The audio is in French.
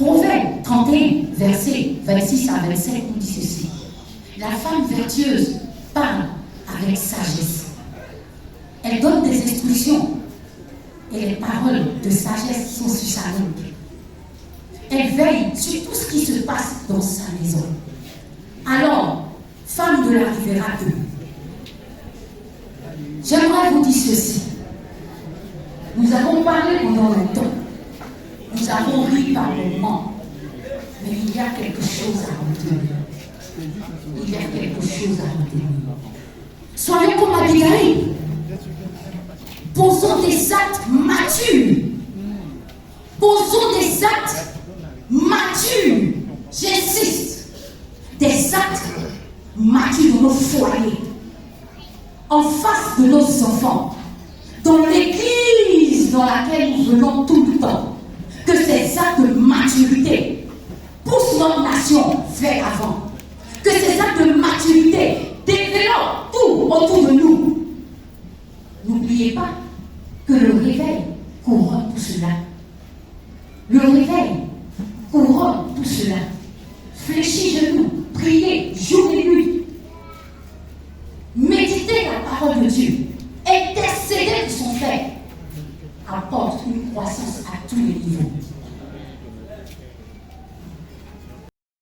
Proverbe 31, versets 26 à 27 nous dit ceci. La femme vertueuse parle avec sagesse. Elle donne des instructions et les paroles de sagesse sont sur sa langue. Elle veille sur tout ce qui se passe dans sa maison. Alors, femme de la Riviera 2, j'aimerais vous dire ceci. Nous avons parlé pendant longtemps. Nous avons ri par moments. Mais il y a quelque chose à retenir. Il y a quelque chose à retenir. Soyons comme Abigail. Posons des actes matures. Posons des actes matures. J'insiste. Des actes matures dans nos foyers. En face de nos enfants. Dans l'église dans laquelle nous venons tout le temps. Que ces actes de maturité poussent notre nation vers l'avant. Que ces actes de maturité développent tout autour de